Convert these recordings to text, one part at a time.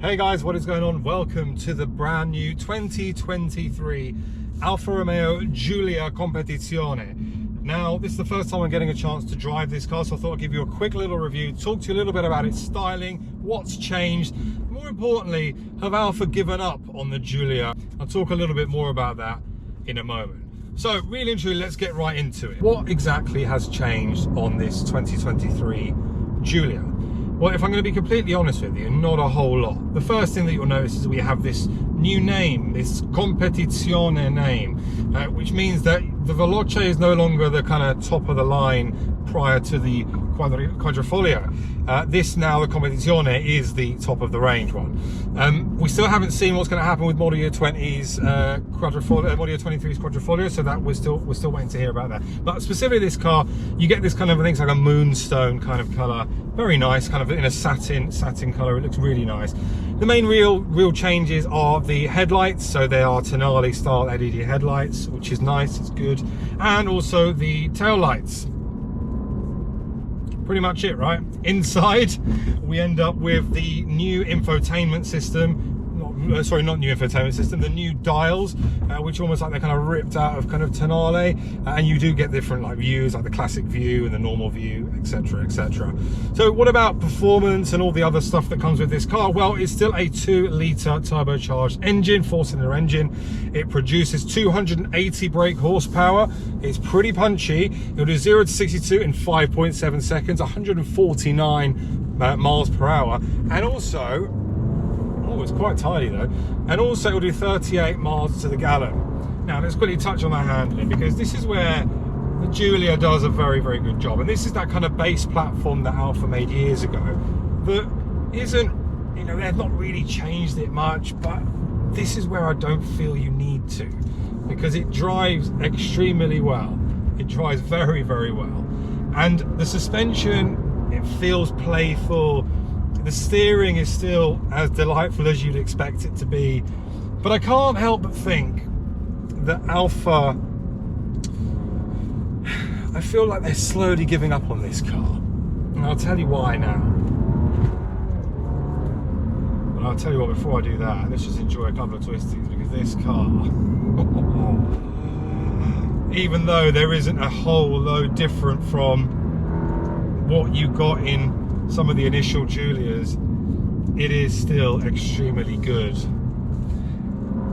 Hey guys, what is going on? Welcome to the brand new 2023 Alfa Romeo Giulia Competizione. Now, this is the first time I'm getting a chance to drive this car, so I thought I'd give you a quick little review, talk to you a little bit about its styling, what's changed. More importantly, have Alfa given up on the Giulia? I'll talk a little bit more about that in a moment. So, really and truly, let's get right into it. What exactly has changed on this 2023 Giulia? Well, if I'm going to be completely honest with you, not a whole lot. The first thing that you'll notice is we have this new name, this Competizione name, which means that the Veloce is no longer the kind of top of the line prior to the quadrifoglio. This now, the Competizione, is the top of the range one. We still haven't seen what's going to happen with model year 20's model year 23's quadrifoglio, so that we're still waiting to hear about that. But specifically this car, you get this kind of, I think it's like a moonstone kind of colour, very nice, kind of in a satin colour. It looks really nice. The main real changes are the headlights, so they are Tonale style LED headlights, which is nice, it's good, and also the tail lights. Pretty much it, right? Inside we end up with the new infotainment system, not new infotainment system, the new dials, which are almost like they're kind of ripped out of kind of Tonale, and you do get different like views, like the classic view and the normal view, etc, etc. So what about performance and all the other stuff that comes with this car? Well, it's still a 2-litre turbocharged engine, 4-cylinder engine. It produces 280 brake horsepower. It's pretty punchy. It'll do 0 to 62 in 5.7 seconds, 149 miles per hour, and also, oh, it's quite tidy though, and also it will do 38 miles to the gallon. Now let's quickly touch on that handling, because this is where the Giulia does a very good job, and this is that kind of base platform that Alfa made years ago that isn't, you know, they've not really changed it much, but this is where I don't feel you need to, because it drives extremely well. It drives very well, and the suspension, it feels playful. The steering is still as delightful as you'd expect it to be, but I can't help but think that Alfa, I feel like they're slowly giving up on this car, and I'll tell you why now. But I'll tell you what, before I do that, let's just enjoy a couple of twisties, because this car, even though there isn't a whole load different from what you got in some of the initial Giulias, it is still extremely good.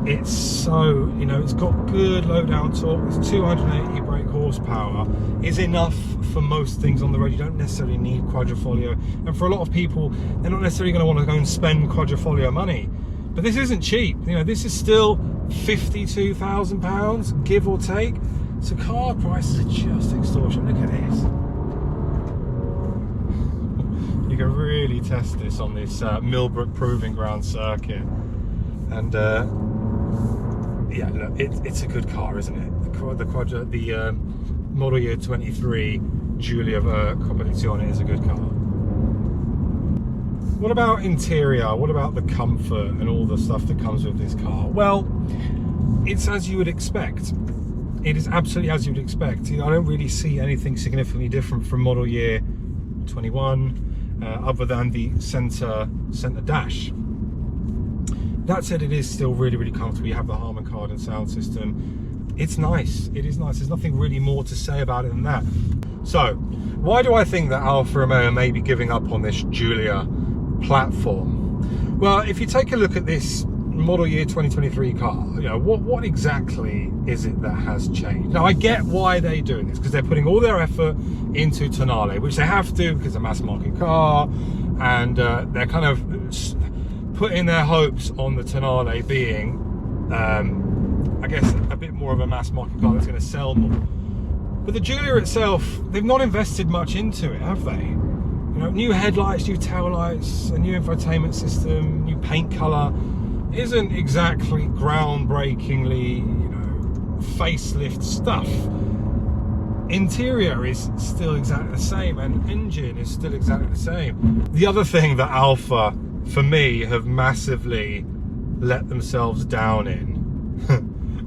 It's so, you know, it's got good low down torque. It's 280 brake horsepower is enough for most things on the road. You don't necessarily need quadrifoglio, and for a lot of people, they're not necessarily going to want to go and spend quadrifoglio money. But this isn't cheap. You know, this is still £52,000, give or take. So car prices are just extortion. Look at this. You can really test this on this Millbrook Proving Ground circuit, and yeah, look, it's a good car, isn't it? The model year 23 Giulia Competizione is a good car. What about interior? What about the comfort and all the stuff that comes with this car? Well, it's as you would expect. It is absolutely as you would expect. You know, I don't really see anything significantly different from model year 21. Other than the center dash. That said, it is still really comfortable. You have the Harman Kardon sound system. It's nice. It is nice. There's nothing really more to say about it than that. So, why do I think that Alfa Romeo may be giving up on this Giulia platform? Well, if you take a look at this model year 2023 car, you know, what exactly is it that has changed? Now, I get why they're doing this, because they're putting all their effort into Tonale, which they have to because it's a mass market car, and they're kind of putting their hopes on the Tonale being, I guess, a bit more of a mass market car that's going to sell more. But the Giulia itself, they've not invested much into it, have they? You know, new headlights, new tail lights, a new infotainment system, new paint colour. Isn't exactly groundbreakingly, you know, facelift stuff. Interior is still exactly the same, and engine is still exactly the same. The other thing that Alfa, for me, have massively let themselves down in,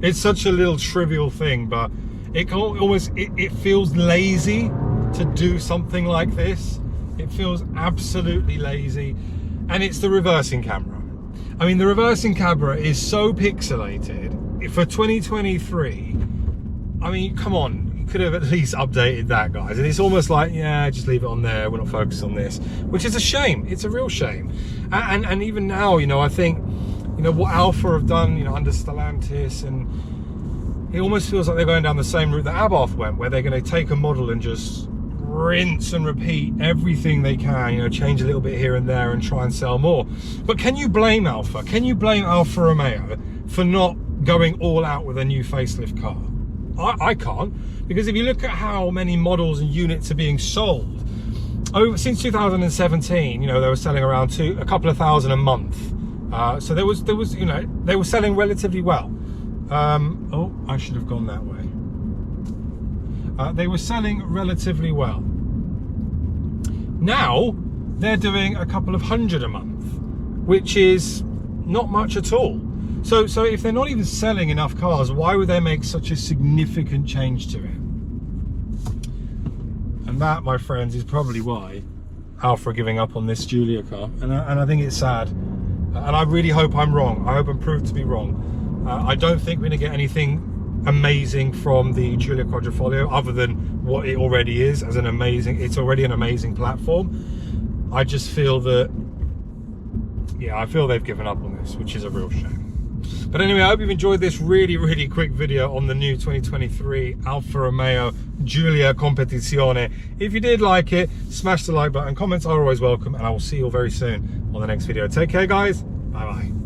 it's such a little trivial thing, but it feels lazy to do something like this. It feels absolutely lazy, and it's the reversing camera. I mean, the reversing camera is so pixelated for 2023. I mean, come on, you could have at least updated that, guys. And it's almost like, yeah, just leave it on there, we're not focused on this, which is a shame. It's a real shame. And even now, you know, I think, you know, what Alfa have done, you know, under Stellantis, and it almost feels like they're going down the same route that ABtv went, where they're going to take a model and just rinse and repeat everything they can, you know, change a little bit here and there and try and sell more. But can you blame Alfa? Can you blame Alfa Romeo for not going all out with a new facelift car? I can't, because if you look at how many models and units are being sold since 2017, you know, they were selling around a couple of thousand a month. So there was, you know, they were selling relatively well. Oh, I should have gone that way. They were selling relatively well. Now they're doing a couple of hundred a month, which is not much at all. So if they're not even selling enough cars, why would they make such a significant change to it? And that, my friends, is probably why Alfa are giving up on this Giulia car. And I think it's sad. And I really hope I'm wrong. I hope I'm proved to be wrong. I don't think we're going to get anything amazing from the Giulia quadrifoglio, other than what it already is, as an amazing, it's already an amazing platform. I just feel that, yeah, I feel they've given up on this, which is a real shame. But anyway, I hope you've enjoyed this really quick video on the new 2023 Alfa Romeo Giulia Competizione. If you did like it, smash the like button. Comments are always welcome, and I will see you all very soon on the next video. Take care, guys. Bye bye.